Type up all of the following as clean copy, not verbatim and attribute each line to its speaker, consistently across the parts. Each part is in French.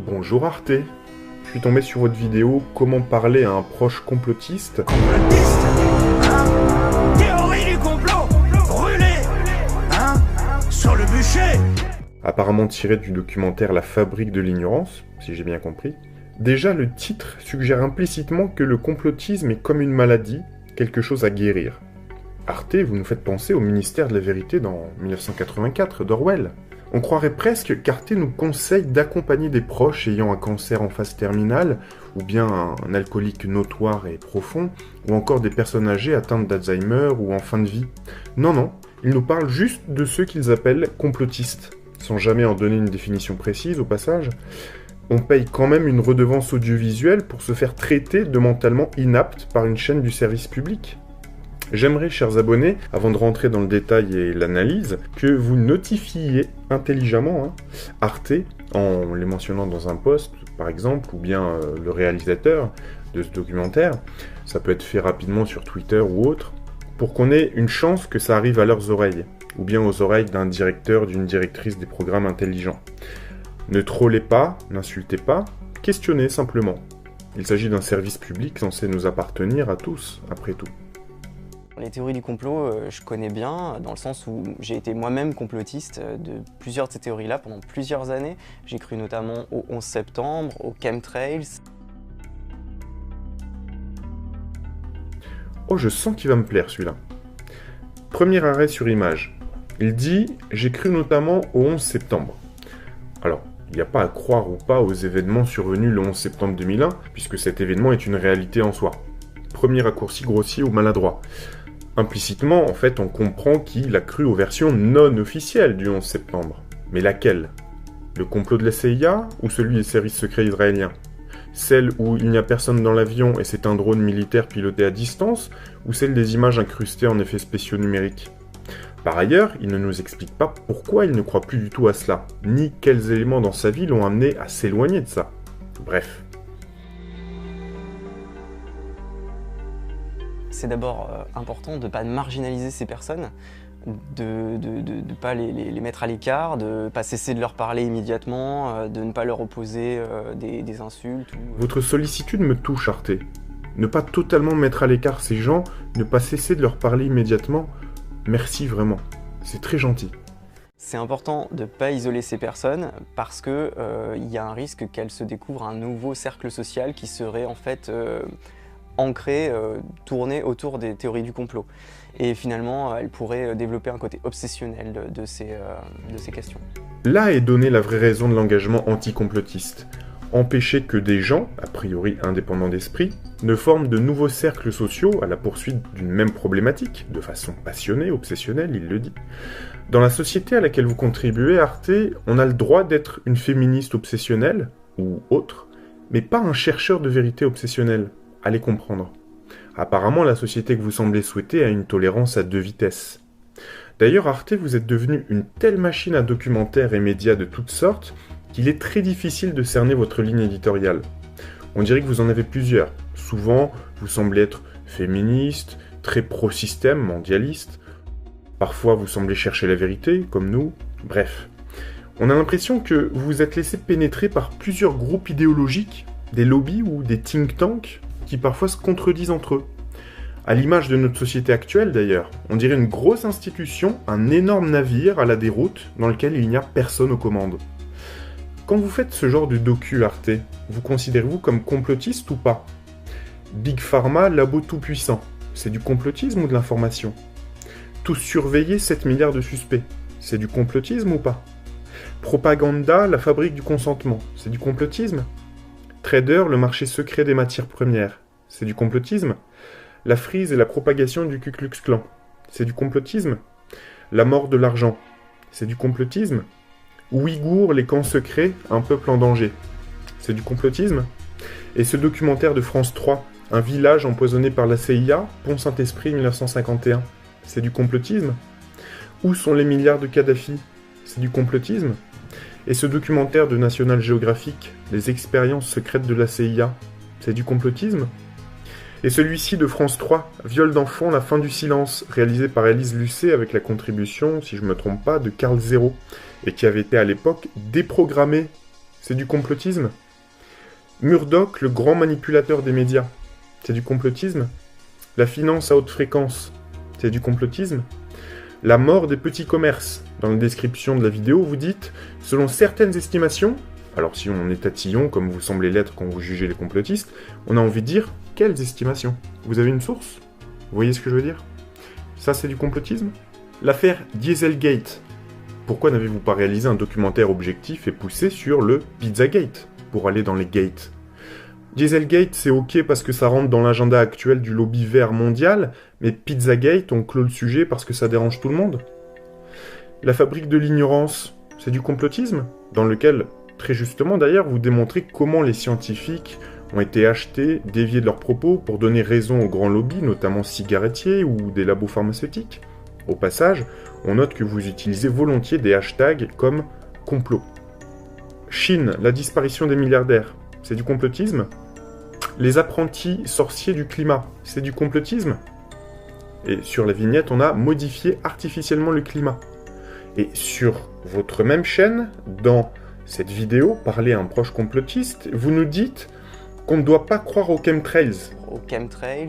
Speaker 1: Bonjour Arte, je suis tombé sur votre vidéo Comment parler à un proche complotiste.
Speaker 2: Complotiste, hein? Théorie du complot, brûlé, hein? Sur le bûcher.
Speaker 1: Apparemment tiré du documentaire La fabrique de l'ignorance, si j'ai bien compris. Déjà, le titre suggère implicitement que le complotisme est comme une maladie, quelque chose à guérir. Arte, vous nous faites penser au ministère de la vérité dans 1984 d'Orwell. On croirait presque qu'Arte nous conseille d'accompagner des proches ayant un cancer en phase terminale, ou bien un alcoolique notoire et profond, ou encore des personnes âgées atteintes d'Alzheimer ou en fin de vie. Non, ils nous parlent juste de ceux qu'ils appellent complotistes, sans jamais en donner une définition précise au passage. On paye quand même une redevance audiovisuelle pour se faire traiter de mentalement inapte par une chaîne du service public. J'aimerais, chers abonnés, avant de rentrer dans le détail et l'analyse, que vous notifiez intelligemment Arte, en les mentionnant dans un post, par exemple, ou bien le réalisateur de ce documentaire. Ça peut être fait rapidement sur Twitter ou autre, pour qu'on ait une chance que ça arrive à leurs oreilles, ou bien aux oreilles d'un directeur, d'une directrice des programmes intelligents. Ne trollez pas, n'insultez pas, questionnez simplement. Il s'agit d'un service public censé nous appartenir à tous, après tout.
Speaker 3: Les théories du complot, je connais bien, dans le sens où j'ai été moi-même complotiste de plusieurs de ces théories-là pendant plusieurs années. J'ai cru notamment au 11 septembre, aux chemtrails.
Speaker 1: Oh, je sens qu'il va me plaire celui-là. Premier arrêt sur image. Il dit « J'ai cru notamment au 11 septembre ». Alors, il n'y a pas à croire ou pas aux événements survenus le 11 septembre 2001, puisque cet événement est une réalité en soi. Premier raccourci grossier ou maladroit. Implicitement, en fait, on comprend qu'il a cru aux versions non officielles du 11 septembre. Mais laquelle? Le complot de la CIA ou celui des services secrets israéliens? Celle où il n'y a personne dans l'avion et c'est un drone militaire piloté à distance, ou celle des images incrustées en effets spéciaux numériques? Par ailleurs, il ne nous explique pas pourquoi il ne croit plus du tout à cela, ni quels éléments dans sa vie l'ont amené à s'éloigner de ça. Bref.
Speaker 3: C'est d'abord important de ne pas marginaliser ces personnes, de ne pas les mettre à l'écart, de ne pas cesser de leur parler immédiatement, de ne pas leur opposer des insultes.
Speaker 1: Votre sollicitude me touche, Arte. Ne pas totalement mettre à l'écart ces gens, ne pas cesser de leur parler immédiatement, merci vraiment. C'est très gentil.
Speaker 3: C'est important de ne pas isoler ces personnes parce qu'il y a un risque qu'elles se découvrent un nouveau cercle social qui serait en fait ancré, tourné autour des théories du complot. Et finalement, elles pourraient développer un côté obsessionnel de ces questions.
Speaker 1: Là est donnée la vraie raison de l'engagement anticomplotiste. Empêcher que des gens, a priori indépendants d'esprit, ne forment de nouveaux cercles sociaux à la poursuite d'une même problématique, de façon passionnée, obsessionnelle, il le dit. Dans la société à laquelle vous contribuez, Arte, on a le droit d'être une féministe obsessionnelle, ou autre, mais pas un chercheur de vérité obsessionnel. Allez comprendre. Apparemment, la société que vous semblez souhaiter a une tolérance à deux vitesses. D'ailleurs, Arte, vous êtes devenu une telle machine à documentaires et médias de toutes sortes qu'il est très difficile de cerner votre ligne éditoriale. On dirait que vous en avez plusieurs. Souvent, vous semblez être féministe, très pro-système, mondialiste. Parfois, vous semblez chercher la vérité, comme nous. Bref. On a l'impression que vous vous êtes laissé pénétrer par plusieurs groupes idéologiques, des lobbies ou des think tanks, qui parfois se contredisent entre eux. À l'image de notre société actuelle d'ailleurs, on dirait une grosse institution, un énorme navire à la déroute dans lequel il n'y a personne aux commandes. Quand vous faites ce genre de docu Arte, vous considérez-vous comme complotiste ou pas? Big Pharma, labo tout-puissant, c'est du complotisme ou de l'information? Tous surveiller 7 milliards de suspects, c'est du complotisme ou pas? Propaganda, la fabrique du consentement, c'est du complotisme? Trader, le marché secret des matières premières, c'est du complotisme? La frise et la propagation du Ku Klux Klan, c'est du complotisme? La mort de l'argent, c'est du complotisme? Ouïghours, les camps secrets, un peuple en danger, c'est du complotisme? Et ce documentaire de France 3, un village empoisonné par la CIA, Pont Saint-Esprit 1951, c'est du complotisme? Où sont les milliards de Kadhafi? C'est du complotisme? Et ce documentaire de National Geographic, les expériences secrètes de la CIA, c'est du complotisme? Et celui-ci de France 3, Viol d'enfant, la fin du silence, réalisé par Élise Lucet avec la contribution, si je ne me trompe pas, de Carl Zero, et qui avait été à l'époque déprogrammé C'est du complotisme? Murdoch, le grand manipulateur des médias, c'est du complotisme? La finance à haute fréquence, c'est du complotisme? La mort des petits commerces. Dans la description de la vidéo, vous dites « Selon certaines estimations », alors si on est tatillon, comme vous semblez l'être quand vous jugez les complotistes, on a envie de dire « Quelles estimations ?» Vous avez une source? Vous voyez ce que je veux dire? Ça, c'est du complotisme? L'affaire Dieselgate. Pourquoi n'avez-vous pas réalisé un documentaire objectif et poussé sur le Pizzagate, pour aller dans les gates? Dieselgate, c'est ok parce que ça rentre dans l'agenda actuel du lobby vert mondial, mais Pizzagate, on clôt le sujet parce que ça dérange tout le monde. La fabrique de l'ignorance, c'est du complotisme, dans lequel, très justement d'ailleurs, vous démontrez comment les scientifiques ont été achetés, déviés de leurs propos pour donner raison aux grands lobbies, notamment cigarettiers ou des labos pharmaceutiques. Au passage, on note que vous utilisez volontiers des hashtags comme complot. Chine, la disparition des milliardaires, c'est du complotisme? Les apprentis sorciers du climat, c'est du complotisme? Et sur la vignette, on a modifié artificiellement le climat. Et sur votre même chaîne, dans cette vidéo, parler à un proche complotiste, vous nous dites qu'on ne doit pas croire aux chemtrails.
Speaker 3: Aux chemtrails.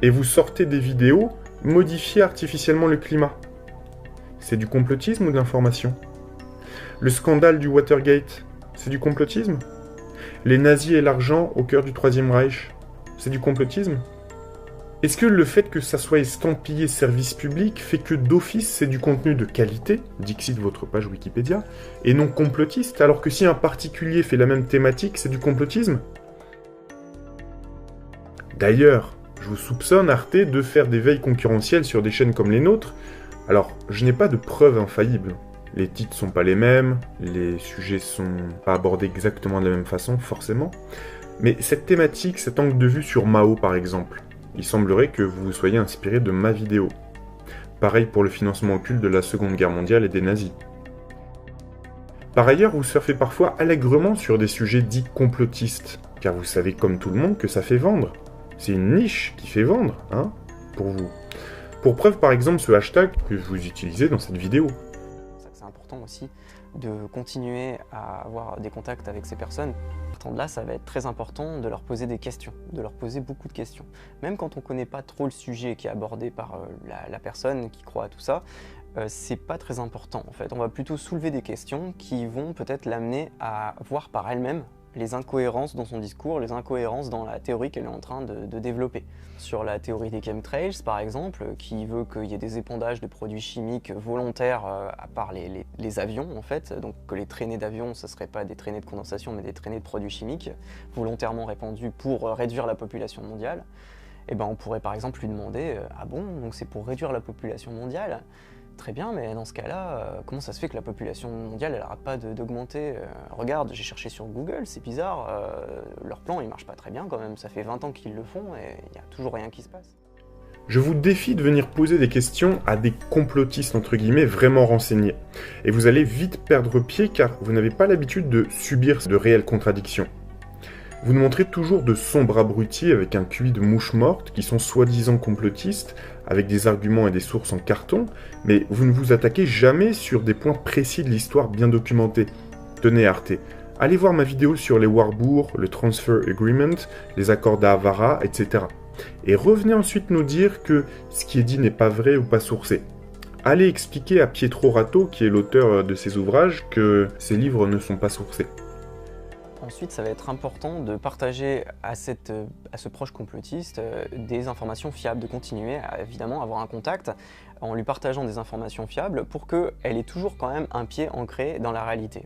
Speaker 1: Et vous sortez des vidéos modifier artificiellement le climat. C'est du complotisme ou de l'information? Le scandale du Watergate, c'est du complotisme? Les nazis et l'argent au cœur du Troisième Reich, c'est du complotisme? Est-ce que le fait que ça soit estampillé service public fait que d'office c'est du contenu de qualité, dixit votre page Wikipédia, et non complotiste, alors que si un particulier fait la même thématique, c'est du complotisme? D'ailleurs, je vous soupçonne, Arte, de faire des veilles concurrentielles sur des chaînes comme les nôtres. Alors, je n'ai pas de preuves infaillibles. Les titres sont pas les mêmes, les sujets sont pas abordés exactement de la même façon, forcément. Mais cette thématique, cet angle de vue sur Mao, par exemple, il semblerait que vous vous soyez inspiré de ma vidéo. Pareil pour le financement occulte de la Seconde Guerre mondiale et des nazis. Par ailleurs, vous surfez parfois allègrement sur des sujets dits complotistes, car vous savez comme tout le monde que ça fait vendre. C'est une niche qui fait vendre, hein, pour vous. Pour preuve, par exemple, ce hashtag que vous utilisez dans cette vidéo.
Speaker 3: C'est important aussi de continuer à avoir des contacts avec ces personnes. Partant de là, ça va être très important de leur poser des questions, de leur poser beaucoup de questions. Même quand on ne connaît pas trop le sujet qui est abordé par la personne qui croit à tout ça, c'est pas très important en fait. On va plutôt soulever des questions qui vont peut-être l'amener à voir par elle-même les incohérences dans son discours, les incohérences dans la théorie qu'elle est en train de développer. Sur la théorie des chemtrails, par exemple, qui veut qu'il y ait des épandages de produits chimiques volontaires à part les avions, en fait, donc que les traînées d'avions, ce ne seraient pas des traînées de condensation, mais des traînées de produits chimiques volontairement répandus pour réduire la population mondiale, et ben on pourrait par exemple lui demander « Ah bon, donc c'est pour réduire la population mondiale ?» Très bien, mais dans ce cas-là, comment ça se fait que la population mondiale, elle n'arrête pas d'augmenter? Regarde, j'ai cherché sur Google, c'est bizarre, leur plan, il marche pas très bien quand même, ça fait 20 ans qu'ils le font et il n'y a toujours rien qui se passe.
Speaker 1: Je vous défie de venir poser des questions à des complotistes, entre guillemets, vraiment renseignés. Et vous allez vite perdre pied car vous n'avez pas l'habitude de subir de réelles contradictions. Vous nous montrez toujours de sombres abrutis avec un QI de mouche morte qui sont soi-disant complotistes, avec des arguments et des sources en carton, mais vous ne vous attaquez jamais sur des points précis de l'histoire bien documentés. Tenez Arte, allez voir ma vidéo sur les Warburg, le Transfer Agreement, les accords d'Avara, etc. Et revenez ensuite nous dire que ce qui est dit n'est pas vrai ou pas sourcé. Allez expliquer à Pietro Ratto, qui est l'auteur de ces ouvrages, que ces livres ne sont pas sourcés.
Speaker 3: Ensuite, ça va être important de partager à ce proche complotiste des informations fiables, de continuer à évidemment avoir un contact en lui partageant des informations fiables pour qu'elle ait toujours quand même un pied ancré dans la réalité.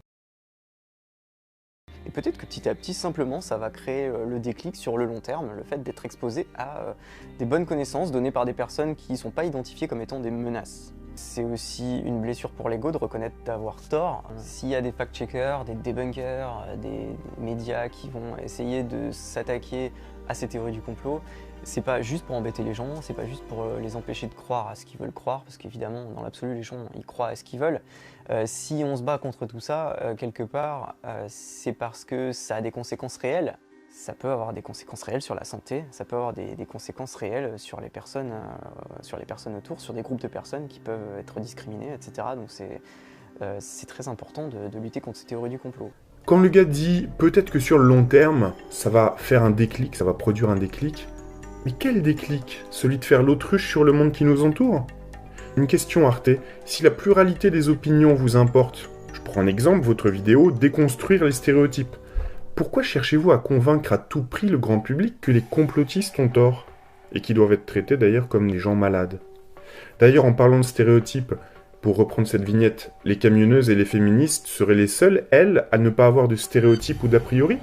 Speaker 3: Et peut-être que petit à petit, simplement, ça va créer le déclic sur le long terme, le fait d'être exposé à des bonnes connaissances données par des personnes qui ne sont pas identifiées comme étant des menaces. C'est aussi une blessure pour l'ego de reconnaître d'avoir tort. S'il y a des fact-checkers, des debunkers, des médias qui vont essayer de s'attaquer à ces théories du complot, c'est pas juste pour embêter les gens, c'est pas juste pour les empêcher de croire à ce qu'ils veulent croire, parce qu'évidemment, dans l'absolu, les gens, ils croient à ce qu'ils veulent. Si on se bat contre tout ça, quelque part, c'est parce que ça a des conséquences réelles. ça peut avoir des conséquences réelles sur la santé, ça peut avoir des conséquences réelles sur les personnes autour, sur des groupes de personnes qui peuvent être discriminées, etc. Donc c'est très important de lutter contre ces théories du complot.
Speaker 1: Quand le gars dit peut-être que sur le long terme, ça va faire un déclic, ça va produire un déclic, mais quel déclic? Celui de faire l'autruche sur le monde qui nous entoure? Une question Arte, si la pluralité des opinions vous importe, je prends en exemple votre vidéo « Déconstruire les stéréotypes ». Pourquoi cherchez-vous à convaincre à tout prix le grand public que les complotistes ont tort? Et qui doivent être traités d'ailleurs comme des gens malades. D'ailleurs, en parlant de stéréotypes, pour reprendre cette vignette, les camionneuses et les féministes seraient les seules, elles, à ne pas avoir de stéréotypes ou d'a priori?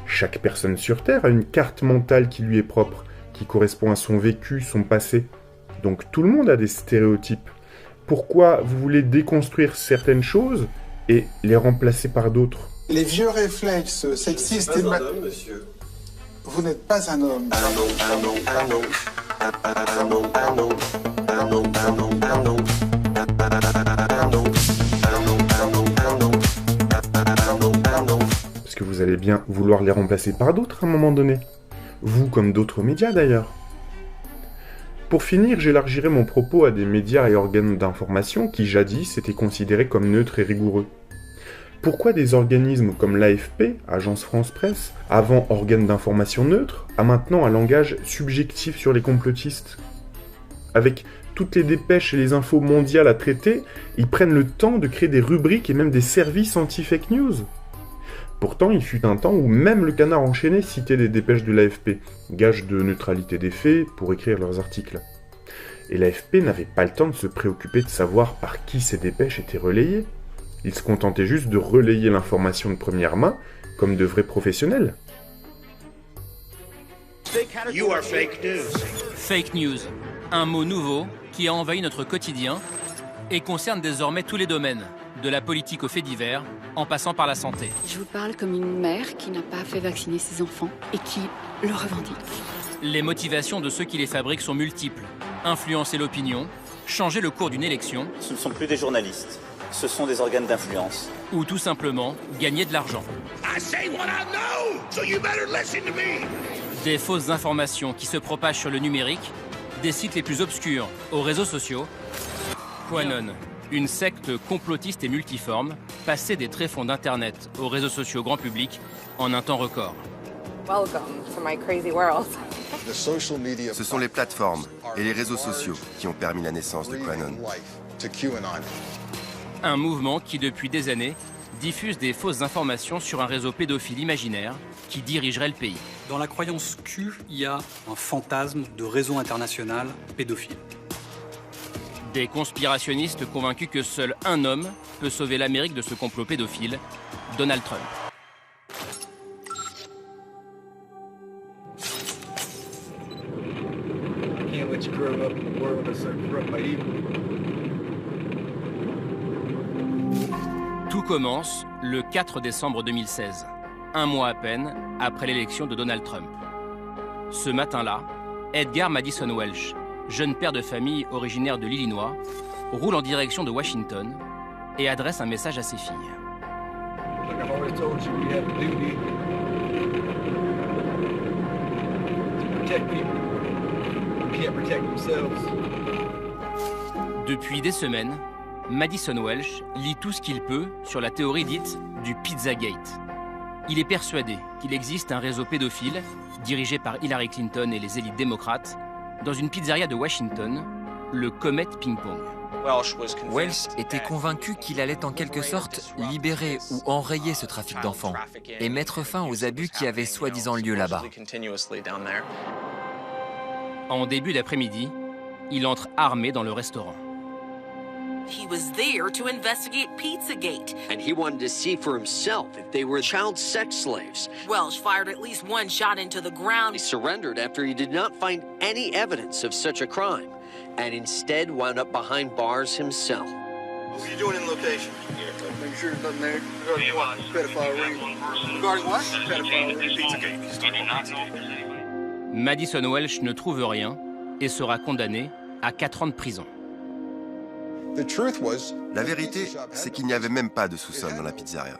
Speaker 1: Chaque personne sur Terre a une carte mentale qui lui est propre, qui correspond à son vécu, son passé. Donc tout le monde a des stéréotypes. Pourquoi vous voulez déconstruire certaines choses et les remplacer par d'autres?
Speaker 4: Les vieux réflexes sexistes et
Speaker 5: monsieur.
Speaker 4: Vous n'êtes pas un homme.
Speaker 1: Parce que vous allez bien vouloir les remplacer par d'autres à un moment donné. Vous comme d'autres médias d'ailleurs. Pour finir, j'élargirai mon propos à des médias et organes d'information qui jadis étaient considérés comme neutres et rigoureux. Pourquoi des organismes comme l'AFP, Agence France Presse, avant organe d'information neutre, a maintenant un langage subjectif sur les complotistes? Avec toutes les dépêches et les infos mondiales à traiter, ils prennent le temps de créer des rubriques et même des services anti-fake news. Pourtant, il fut un temps où même le Canard enchaîné citait des dépêches de l'AFP, gage de neutralité des faits, pour écrire leurs articles. Et l'AFP n'avait pas le temps de se préoccuper de savoir par qui ces dépêches étaient relayées. Ils se contentaient juste de relayer l'information de première main, comme de vrais professionnels.
Speaker 2: You are fake news.
Speaker 6: Fake news, un mot nouveau qui a envahi notre quotidien et concerne désormais tous les domaines, de la politique aux faits divers, en passant par la santé.
Speaker 7: Je vous parle comme une mère qui n'a pas fait vacciner ses enfants et qui le revendique.
Speaker 6: Les motivations de ceux qui les fabriquent sont multiples. Influencer l'opinion, changer le cours d'une élection.
Speaker 5: Ce ne sont plus des journalistes, ce sont des organes d'influence.
Speaker 6: Ou tout simplement gagner de l'argent.
Speaker 2: I say what I know, so you better listen to me.
Speaker 6: Des fausses informations qui se propagent sur le numérique, des sites les plus obscurs aux réseaux sociaux. QAnon, une secte complotiste et multiforme, passée des tréfonds d'Internet aux réseaux sociaux grand public en un temps record.
Speaker 8: Welcome to my crazy world.
Speaker 9: Ce sont les plateformes et les réseaux sociaux qui ont permis la naissance de QAnon.
Speaker 6: Un mouvement qui, depuis des années, diffuse des fausses informations sur un réseau pédophile imaginaire qui dirigerait le pays.
Speaker 10: Dans la croyance Q, il y a un fantasme de réseau international pédophile.
Speaker 6: Des conspirationnistes convaincus que seul un homme peut sauver l'Amérique de ce complot pédophile, Donald Trump. Tout commence le 4 décembre 2016, un mois à peine après l'élection de Donald Trump. Ce matin-là, Edgar Madison Welch, jeune père de famille originaire de l'Illinois, roule en direction de Washington et adresse un message à ses filles. Depuis des semaines, Madison Welch lit tout ce qu'il peut sur la théorie dite du Pizzagate. Il est persuadé qu'il existe un réseau pédophile dirigé par Hillary Clinton et les élites démocrates dans une pizzeria de Washington, le Comet Ping Pong.
Speaker 11: Welch était convaincu qu'il allait en quelque sorte libérer ou enrayer ce trafic d'enfants et mettre fin aux abus qui avaient soi-disant lieu là-bas.
Speaker 6: En début d'après-midi, il entre armé dans le restaurant.
Speaker 12: He was there to investigate Pizzagate. And he wanted to see for himself if they were child sex slaves. Welch fired at least one shot into the ground. He surrendered after he did not find any evidence of such a crime, and instead wound up behind bars himself.
Speaker 4: What are you doing in location? Make sure there's nothing there. Regarding what? Pedophile ring. Regarding what? Pedophile ring. Pizzagate.
Speaker 6: Madison Welch ne trouve rien et sera condamné à 4 ans de prison.
Speaker 9: La vérité, c'est qu'il n'y avait même pas de sous-sol dans la pizzeria,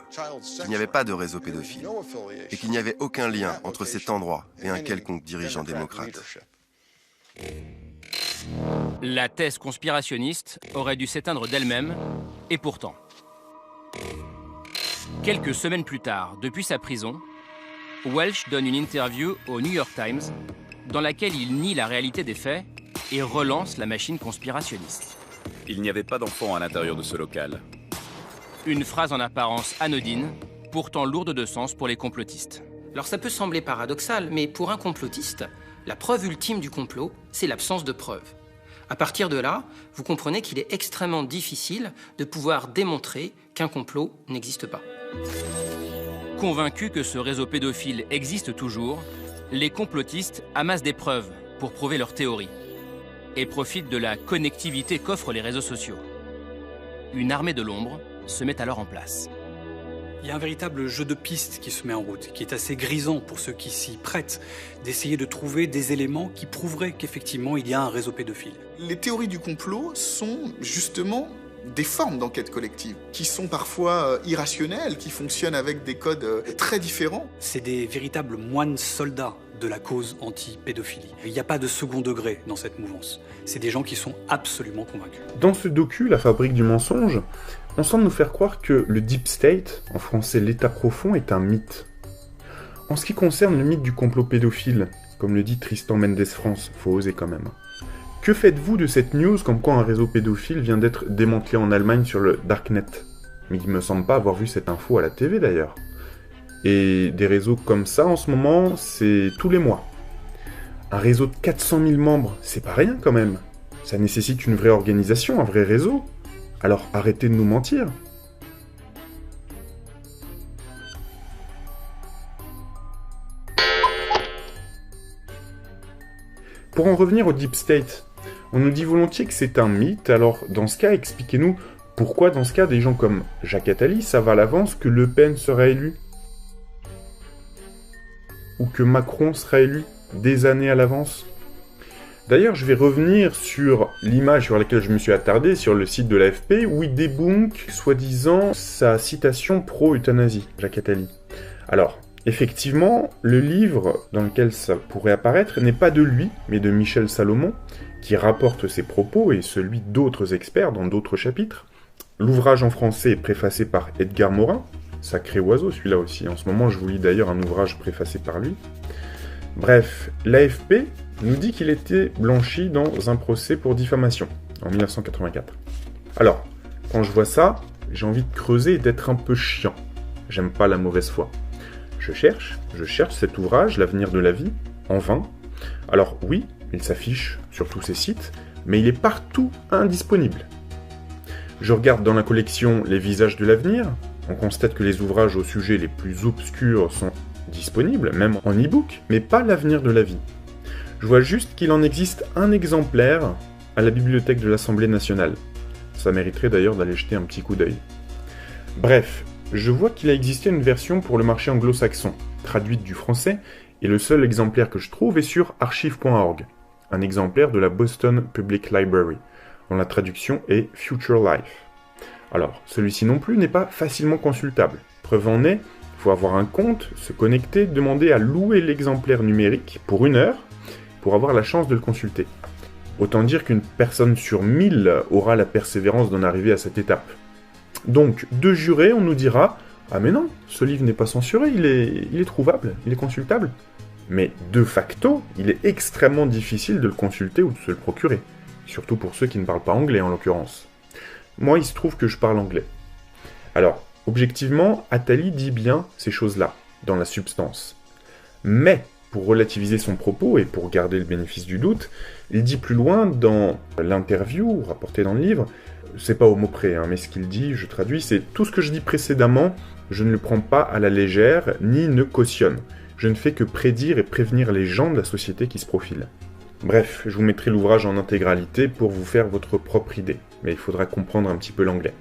Speaker 9: qu'il n'y avait pas de réseau pédophile, et qu'il n'y avait aucun lien entre cet endroit et un quelconque dirigeant démocrate.
Speaker 6: La thèse conspirationniste aurait dû s'éteindre d'elle-même, et pourtant. Quelques semaines plus tard, depuis sa prison, Welch donne une interview au New York Times dans laquelle il nie la réalité des faits et relance la machine conspirationniste.
Speaker 13: Il n'y avait pas d'enfants à l'intérieur de ce local.
Speaker 6: Une phrase en apparence anodine, pourtant lourde de sens pour les complotistes.
Speaker 14: Alors ça peut sembler paradoxal, mais pour un complotiste, la preuve ultime du complot, c'est l'absence de preuves. À partir de là, vous comprenez qu'il est extrêmement difficile de pouvoir démontrer qu'un complot n'existe pas.
Speaker 6: Convaincus que ce réseau pédophile existe toujours, les complotistes amassent des preuves pour prouver leur théorie et profitent de la connectivité qu'offrent les réseaux sociaux. Une armée de l'ombre se met alors en place.
Speaker 10: Il y a un véritable jeu de pistes qui se met en route, qui est assez grisant pour ceux qui s'y prêtent, d'essayer de trouver des éléments qui prouveraient qu'effectivement il y a un réseau pédophile.
Speaker 15: Les théories du complot sont justement des formes d'enquête collective, qui sont parfois irrationnelles, qui fonctionnent avec des codes très différents.
Speaker 10: C'est des véritables moines soldats de la cause anti-pédophilie. Il n'y a pas de second degré dans cette mouvance. C'est des gens qui sont absolument convaincus.
Speaker 1: Dans ce docu, La fabrique du mensonge, on semble nous faire croire que le Deep State, en français l'État profond, est un mythe. En ce qui concerne le mythe du complot pédophile, comme le dit Tristan Mendes France, faut oser quand même. Que faites-vous de cette news comme quoi un réseau pédophile vient d'être démantelé en Allemagne sur le Darknet? Mais il me semble pas avoir vu cette info à la TV d'ailleurs. Et des réseaux comme ça en ce moment, c'est tous les mois. Un réseau de 400 000 membres, c'est pas rien quand même. Ça nécessite une vraie organisation, un vrai réseau. Alors arrêtez de nous mentir. Pour en revenir au Deep State, on nous dit volontiers que c'est un mythe, alors dans ce cas, expliquez-nous pourquoi dans ce cas des gens comme Jacques Attali savent à l'avance que Le Pen sera élu. Ou que Macron sera élu des années à l'avance. D'ailleurs, je vais revenir sur l'image sur laquelle je me suis attardé sur le site de l'AFP, où il débunk, soi-disant, sa citation pro-euthanasie, Jacques Attali. Alors, effectivement, le livre dans lequel ça pourrait apparaître n'est pas de lui, mais de Michel Salomon, qui rapporte ses propos et celui d'autres experts dans d'autres chapitres. L'ouvrage en français est préfacé par Edgar Morin, sacré oiseau celui-là aussi. En ce moment, je vous lis d'ailleurs un ouvrage préfacé par lui. Bref, l'AFP nous dit qu'il était blanchi dans un procès pour diffamation, en 1984. Alors, quand je vois ça, j'ai envie de creuser et d'être un peu chiant. J'aime pas la mauvaise foi. Je cherche cet ouvrage, L'avenir de la vie, en vain. Alors oui, il s'affiche sur tous ces sites, mais il est partout indisponible. Je regarde dans la collection Les visages de l'avenir, on constate que les ouvrages au sujet les plus obscurs sont disponibles, même en e-book, mais pas L'avenir de la vie. Je vois juste qu'il en existe un exemplaire à la bibliothèque de l'Assemblée nationale. Ça mériterait d'ailleurs d'aller jeter un petit coup d'œil. Bref, je vois qu'il a existé une version pour le marché anglo-saxon, traduite du français, et le seul exemplaire que je trouve est sur archive.org, un exemplaire de la Boston Public Library, dont la traduction est Future Life. Alors, celui-ci non plus n'est pas facilement consultable. Preuve en est, il faut avoir un compte, se connecter, demander à louer l'exemplaire numérique pour 1 heure, pour avoir la chance de le consulter. Autant dire qu'une personne sur 1000 aura la persévérance d'en arriver à cette étape. Donc, de juré, on nous dira « Ah mais non, ce livre n'est pas censuré, il est trouvable, il est consultable. » Mais de facto, il est extrêmement difficile de le consulter ou de se le procurer. Surtout pour ceux qui ne parlent pas anglais en l'occurrence. Moi, il se trouve que je parle anglais. Alors, objectivement, Attali dit bien ces choses-là, dans la substance. Mais, pour relativiser son propos et pour garder le bénéfice du doute, il dit plus loin dans l'interview rapportée dans le livre, c'est pas au mot près, mais ce qu'il dit, je traduis, c'est « Tout ce que je dis précédemment, je ne le prends pas à la légère, ni ne cautionne. Je ne fais que prédire et prévenir les gens de la société qui se profile. » Bref, je vous mettrai l'ouvrage en intégralité pour vous faire votre propre idée, mais il faudra comprendre un petit peu l'anglais.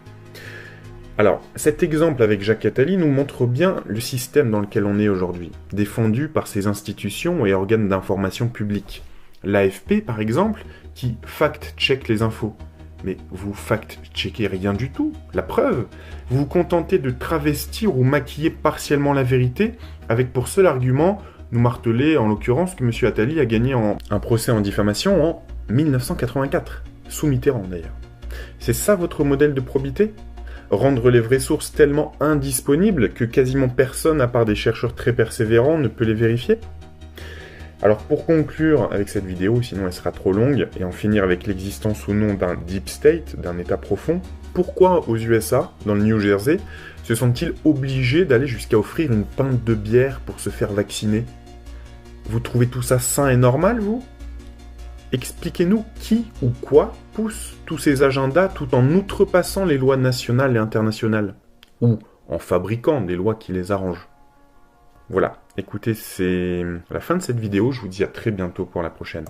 Speaker 1: Alors, cet exemple avec Jacques Attali nous montre bien le système dans lequel on est aujourd'hui, défendu par ces institutions et organes d'information publique. L'AFP, par exemple, qui fact-check les infos, Mais vous fact-checkez rien du tout. La preuve, vous vous contentez de travestir ou maquiller partiellement la vérité avec pour seul argument nous marteler en l'occurrence que M. Attali a gagné un procès en diffamation en 1984, sous Mitterrand d'ailleurs. C'est ça votre modèle de probité ? Rendre les vraies sources tellement indisponibles que quasiment personne, à part des chercheurs très persévérants, ne peut les vérifier ? Alors pour conclure avec cette vidéo, sinon elle sera trop longue, et en finir avec l'existence ou non d'un deep state, d'un état profond, pourquoi aux USA, dans le New Jersey, se sont-ils obligés d'aller jusqu'à offrir une pinte de bière pour se faire vacciner ? Vous trouvez tout ça sain et normal, vous ? Expliquez-nous qui ou quoi pousse tous ces agendas tout en outrepassant les lois nationales et internationales, ou en fabriquant des lois qui les arrangent. Voilà, écoutez, c'est la fin de cette vidéo, je vous dis à très bientôt pour la prochaine.